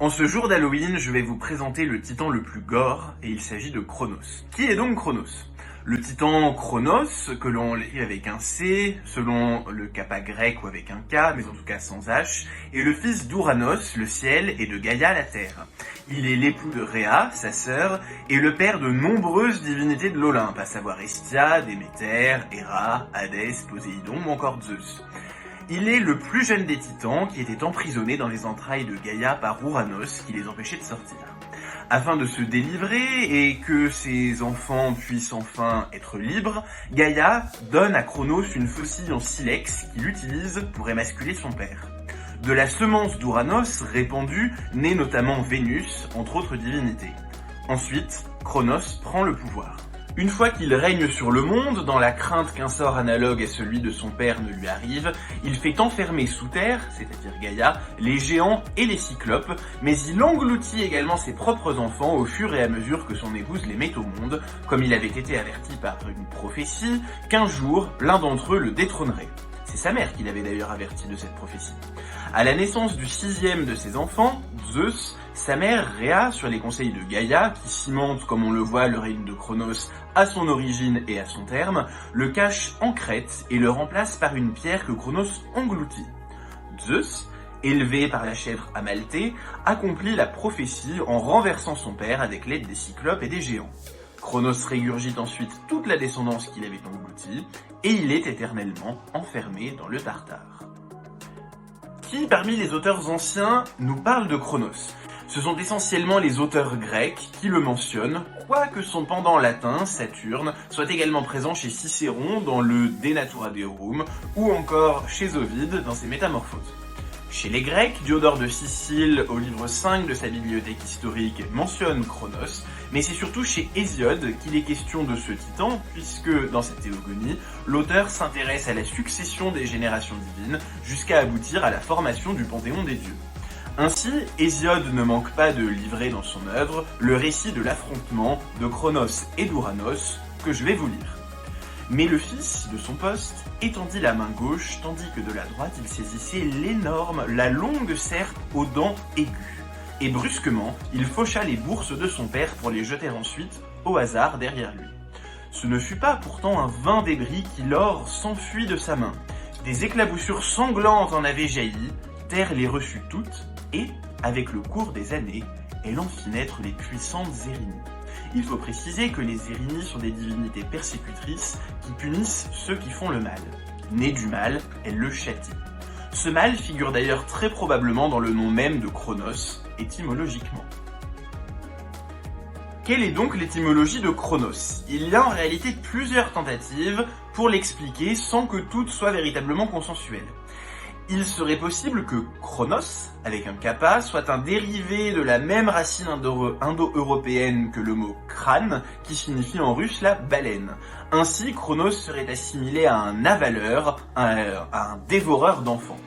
En ce jour d'Halloween, je vais vous présenter le titan le plus gore, et il s'agit de Cronos. Qui est donc Cronos? Le titan Cronos, que l'on lit avec un C, selon le kappa grec ou avec un K, mais en tout cas sans H, est le fils d'Ouranos, le ciel, et de Gaïa, la terre. Il est l'époux de Rhea, sa sœur, et le père de nombreuses divinités de l'Olympe, à savoir Hestia, Déméter, Héra, Hadès, Poséidon ou encore Zeus. Il est le plus jeune des titans qui était emprisonné dans les entrailles de Gaïa par Ouranos qui les empêchait de sortir. Afin de se délivrer et que ses enfants puissent enfin être libres, Gaïa donne à Cronos une faucille en silex qu'il utilise pour émasculer son père. De la semence d'Ouranos répandue naît notamment Vénus, entre autres divinités. Ensuite, Cronos prend le pouvoir. Une fois qu'il règne sur le monde, dans la crainte qu'un sort analogue à celui de son père ne lui arrive, il fait enfermer sous terre, c'est-à-dire Gaïa, les géants et les cyclopes, mais il engloutit également ses propres enfants au fur et à mesure que son épouse les met au monde, comme il avait été averti par une prophétie qu'un jour, l'un d'entre eux le détrônerait. C'est sa mère qui l'avait d'ailleurs averti de cette prophétie. À la naissance du sixième de ses enfants, Zeus, sa mère Rhea, sur les conseils de Gaïa, qui cimente, comme on le voit, le règne de Cronos à son origine et à son terme, le cache en Crète et le remplace par une pierre que Cronos engloutit. Zeus, élevé par la chèvre Amalthée, accomplit la prophétie en renversant son père avec l'aide des cyclopes et des géants. Cronos régurgite ensuite toute la descendance qu'il avait engloutie, et il est éternellement enfermé dans le Tartare. Qui, parmi les auteurs anciens, nous parle de Cronos? Ce sont essentiellement les auteurs grecs qui le mentionnent, quoique son pendant latin, Saturne, soit également présent chez Cicéron dans le De Natura Deorum, ou encore chez Ovide dans ses Métamorphoses. Chez les Grecs, Diodore de Sicile, au livre 5 de sa bibliothèque historique, mentionne Cronos, mais c'est surtout chez Hésiode qu'il est question de ce titan, puisque dans sa théogonie, l'auteur s'intéresse à la succession des générations divines, jusqu'à aboutir à la formation du panthéon des dieux. Ainsi, Hésiode ne manque pas de livrer dans son œuvre le récit de l'affrontement de Cronos et d'Ouranos, que je vais vous lire. Mais le fils, de son poste, étendit la main gauche, tandis que de la droite il saisissait la longue serpe aux dents aiguës. Et brusquement, il faucha les bourses de son père pour les jeter ensuite, au hasard, derrière lui. Ce ne fut pas pourtant un vain débris qui lors s'enfuit de sa main. Des éclaboussures sanglantes en avaient jailli, terre les reçut toutes, et, avec le cours des années, elle en fit naître les puissantes Érinies. Il faut préciser que les Érinies sont des divinités persécutrices qui punissent ceux qui font le mal. Née du mal, elles le châtient. Ce mal figure d'ailleurs très probablement dans le nom même de Cronos, étymologiquement. Quelle est donc l'étymologie de Cronos? Il y a en réalité plusieurs tentatives pour l'expliquer sans que toutes soient véritablement consensuelles. Il serait possible que Chronos, avec un kappa, soit un dérivé de la même racine indo-européenne que le mot crâne, qui signifie en russe la baleine. Ainsi, Chronos serait assimilé à un avaleur, à un dévoreur d'enfants.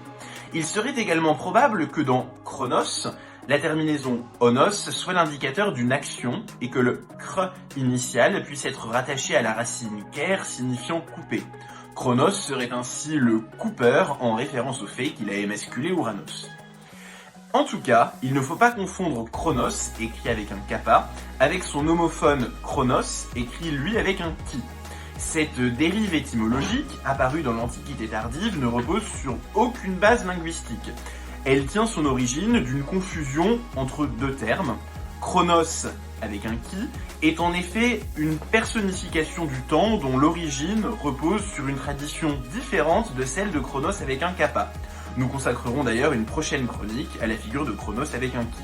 Il serait également probable que dans Chronos, la terminaison onos soit l'indicateur d'une action et que le cr initial puisse être rattaché à la racine ker signifiant couper. Cronos serait ainsi le coupeur en référence au fait qu'il a émasculé Ouranos. En tout cas, il ne faut pas confondre Cronos, écrit avec un kappa, avec son homophone Chronos, écrit lui avec un ki. Cette dérive étymologique, apparue dans l'Antiquité tardive, ne repose sur aucune base linguistique. Elle tient son origine d'une confusion entre deux termes. Chronos, avec un ki, est en effet une personnification du temps dont l'origine repose sur une tradition différente de celle de Cronos avec un kappa. Nous consacrerons d'ailleurs une prochaine chronique à la figure de Cronos avec un ki.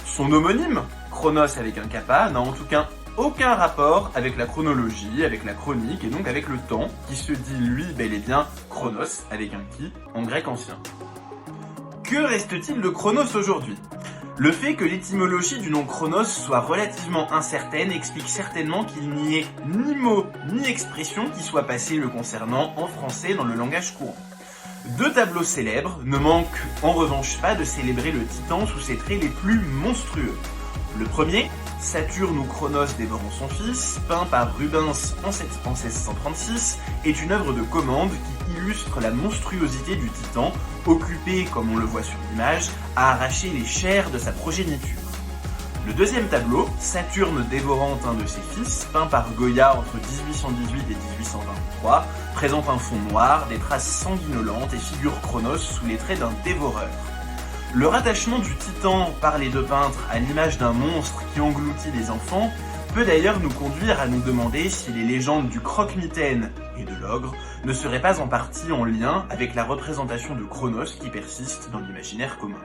Son homonyme, Cronos avec un kappa, n'a en tout cas aucun rapport avec la chronologie, avec la chronique et donc avec le temps, qui se dit lui bel et bien Chronos avec un ki en grec ancien. Que reste-t-il de Cronos aujourd'hui ? Le fait que l'étymologie du nom Cronos soit relativement incertaine explique certainement qu'il n'y ait ni mot ni expression qui soit passé le concernant en français dans le langage courant. Deux tableaux célèbres ne manquent en revanche pas de célébrer le titan sous ses traits les plus monstrueux. Le premier, Saturne ou Cronos dévorant son fils, peint par Rubens en 1636, est une œuvre de commande qui illustre la monstruosité du titan, occupé, comme on le voit sur l'image, à arracher les chairs de sa progéniture. Le deuxième tableau, Saturne dévorant un de ses fils, peint par Goya entre 1818 et 1823, présente un fond noir, des traces sanguinolentes et figure Cronos sous les traits d'un dévoreur. Le rattachement du titan par les deux peintres à l'image d'un monstre qui engloutit les enfants peut d'ailleurs nous conduire à nous demander si les légendes du croque-mitaine et de l'ogre ne seraient pas en partie en lien avec la représentation de Cronos qui persiste dans l'imaginaire commun.